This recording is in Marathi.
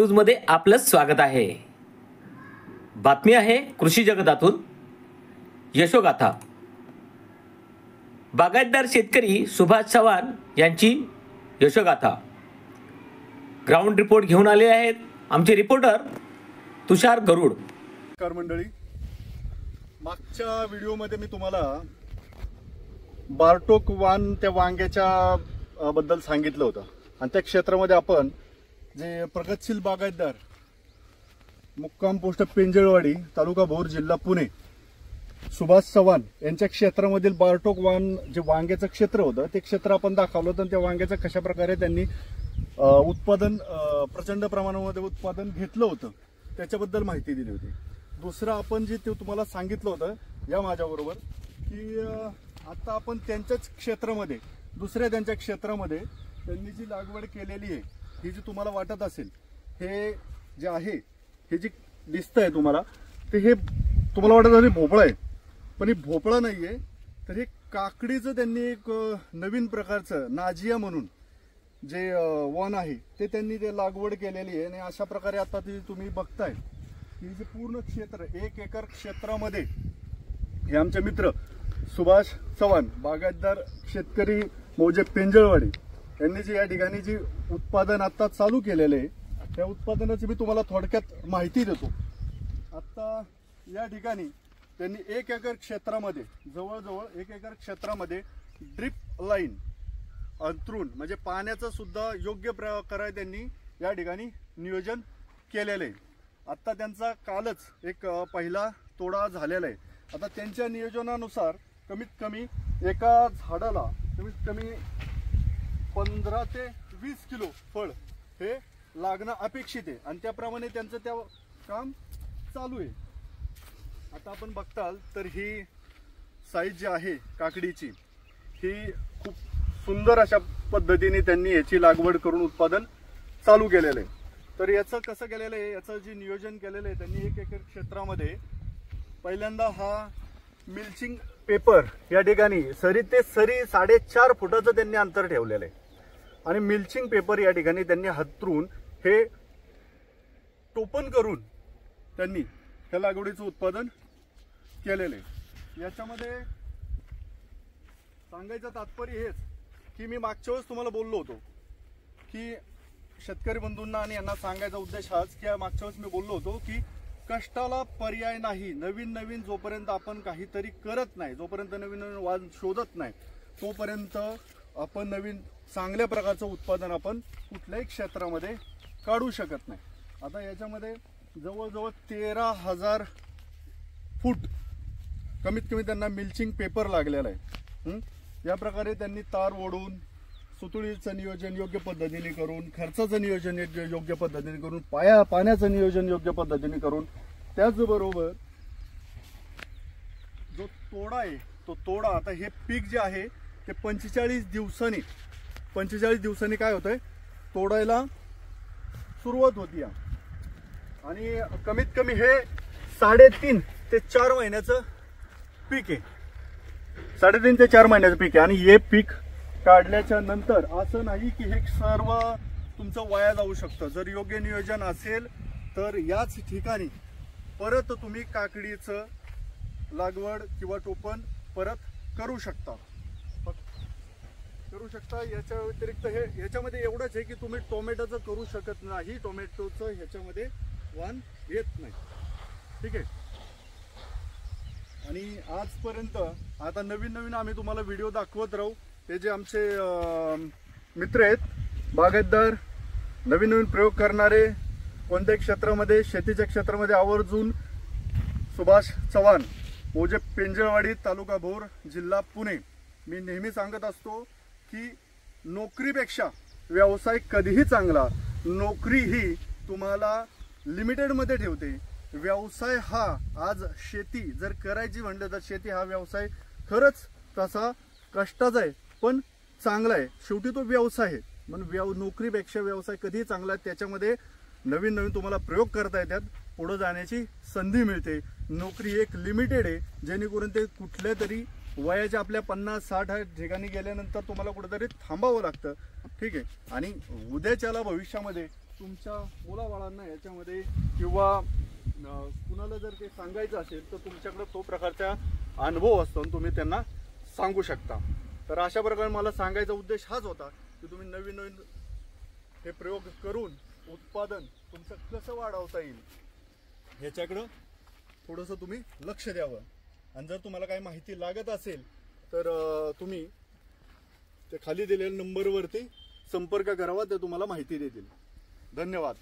न्यूजमध्ये आपलं स्वागत आहे। बातमी आहे कृषी जगतातून यशोगाथा। बागायतदार शेतकरी सुभाष चव्हाण यांची यशोगाथा ग्राउंड रिपोर्ट घेऊन आले आहेत आमचे रिपोर्टर तुषार गरुड। नमस्कार मंडळी, मागच्या व्हिडिओमध्ये मी तुम्हाला बारटोक वान त्या वांग्याच्या बद्दल सांगितलं होतं आणि त्या क्षेत्रामध्ये आपण जे प्रगतशील बागायतदार मुक्काम पोस्ट पेंजळवाडी तालुका भोर जिल्हा पुणे सुभाष चव्हाण यांच्या क्षेत्रामधील बारटोक वान जे वांग्याचं क्षेत्र होतं ते क्षेत्र आपण दाखवलं होतं। त्या वांग्याचं कशा प्रकारे त्यांनी उत्पादन प्रचंड प्रमाणामध्ये उत्पादन घेतलं होतं त्याच्याबद्दल माहिती दिली होती। दुसरं आपण जे ते तुम्हाला सांगितलं होतं या माझ्याबरोबर की आता आपण त्यांच्याच क्षेत्रामध्ये दुसऱ्या त्यांच्या क्षेत्रामध्ये त्यांनी जी लागवड केलेली आहे ही जी तुम्हाला वाटत असेल हे जे आहे हे जे दिसतंय तुम्हाला ते हे तुम्हाला वाटत असेल भोपळा आहे, पण हे भोपळा नाहीये, तर हे काकडीचं त्यांनी एक नवीन प्रकारचं नाजिया म्हणून जे वन आहे ते त्यांनी ते लागवड केलेली आहे। आणि अशा प्रकारे आता ती तुम्ही बघताय की जे पूर्ण क्षेत्र 1 एकर क्षेत्रामध्ये हे आमचे मित्र सुभाष चव्हाण बागायतदार शेतकरी मौजे पेंजळवाडी यांनी जे या ठिकाणी जी उत्पादन आता चालू केलेले आहे त्या उत्पादनाची मी तुम्हाला थोडक्यात माहिती देतो। आता या ठिकाणी त्यांनी 1 एकर क्षेत्रामध्ये जवळजवळ 1 एकर क्षेत्रामध्ये ड्रिप लाईन अंतरून म्हणजे पाण्याचं सुद्धा योग्य प्रकारे त्यांनी या ठिकाणी नियोजन केलेलं आहे। आता त्यांचा कालच एक पहिला तोडा झालेला आहे। आता त्यांच्या नियोजनानुसार कमीत कमी एका झाडाला कमीत कमी 15 ते 20 किलो फळ हे लागणं अपेक्षित आहे आणि त्याप्रमाणे त्यांचं त्या काम चालू आहे। आता आपण बघताल तर ही साईज जी आहे काकडीची ही खूप सुंदर अशा पद्धतीने त्यांनी याची लागवड करून उत्पादन चालू केलेलं आहे। तर याचं कसं केलेलं आहे, याचं जे नियोजन केलेलं आहे त्यांनी 1 एकर क्षेत्रामध्ये पहिल्यांदा हा मिल्चिंग पेपर या ठिकाणी सरी ते सरी 4.5 फुटाचं त्यांनी अंतर ठेवलेलं आहे आणि मिल्चिंग पेपर या ठिकाणी त्यांनी हातरून हे टोपन करून त्यांनी ह्या लागवडीचं उत्पादन केलेलं आहे। याच्यामध्ये सांगायचं तात्पर्य हेच की मी मागच्या वेळेस तुम्हाला बोललो होतो की शेतकरी बंधूंना आणि यांना सांगायचा उद्देश हाच की मागच्या वेळेस मी बोललो होतो की कष्टाला पर्याय नाही। नवीन नवीन जोपर्यंत आपण काहीतरी करत नाही, जोपर्यंत नवीन नवीन वाण शोधत नाही तोपर्यंत आपण नवीन चांगल्या प्रकारचं उत्पादन आपण कुठल्याही क्षेत्रामध्ये काढू शकत नाही। आता याच्यामध्ये जवळजवळ 13,000 फूट कमीत कमी त्यांना मिल्चिंग पेपर लागलेला आहे। या प्रकारे त्यांनी तार ओढून सुतुळीचं नियोजन योग्य पद्धतीने करून, खर्चाचं नियोजन योग्य पद्धतीने करून, पाण्याचं नियोजन योग्य पद्धतीने करून, त्याचबरोबर जो तोडा आहे तो तोडा आता हे पीक जे आहे ते 45 दिवसांनी काय होतंय तोडायला सुरुवात होती आणि कमीत कमी हे 3.5 ते 4 महिन्याचं पीक आहे। 3.5 ते 4 महिन्याचं पीक आहे आणि हे पीक काढल्याच्या नंतर असं नाही की हे सर्व तुमचं वाया जाऊ शकतं। जर योग्य नियोजन असेल तर याच ठिकाणी परत तुम्ही काकडीचं लागवड किंवा टोपण परत करू शकता। याच्या व्यतिरिक्त हे याच्यामध्ये एवढंच आहे की तुम्ही टोमॅटोचं करू शकत नाही, टोमॅटोचं ह्याच्यामध्ये वाण येत नाही, ठीक आहे। आणि आजपर्यंत आता नवीन नवीन आम्ही तुम्हाला व्हिडिओ दाखवत राहू। ते जे आमचे मित्र आहेत बागायतदार नवीन नवीन प्रयोग करणारे कोणत्याही क्षेत्रामध्ये शेतीच्या क्षेत्रामध्ये आवर्जून सुभाष चव्हाण मौजे पेंजळवाडी तालुका भोर जिल्हा पुणे। मी नेहमी सांगत असतो की नोकरीपेक्षा व्यवसाय कधीही चांगला। नोकरी ही तुम्हाला लिमिटेडमध्ये ठेवते, व्यवसाय हा आज शेती जर करायची म्हटलं तर शेती हा व्यवसाय खरंच तसा कष्टाचा आहे पण चांगला आहे। शेवटी तो व्यवसाय आहे म्हणून नोकरीपेक्षा व्यवसाय कधीही चांगला आहे। त्याच्यामध्ये नवीन नवीन तुम्हाला प्रयोग करता येतात, पुढे जाण्याची संधी मिळते। नोकरी एक लिमिटेड आहे जेणेकरून ते कुठल्या तरी वयाच्या आपल्या 50-60 ठिकाणी गेल्यानंतर तुम्हाला कुठेतरी थांबावं लागतं, ठीक आहे। आणि उद्याच्याला भविष्यामध्ये तुमच्या मुलाबाळांना याच्यामध्ये किंवा कुणाला जर ते सांगायचं असेल तर तुमच्याकडे तो प्रकारचा अनुभव असतो आणि तुम्ही त्यांना सांगू शकता. तर अशा प्रकारे मला सांगायचा उद्देश हाच होता की तुम्ही नवीन नवीन हे प्रयोग करून उत्पादन तुमचं कसं वाढवता येईल ह्याच्याकडं थोडंसं तुम्ही लक्ष द्यावं. आणि जर तुम्हाला काही माहिती लागत असेल तर तुम्ही ते खाली दिलेल्या नंबरवरती संपर्क करावा, ते तुम्हाला माहिती देतील. धन्यवाद.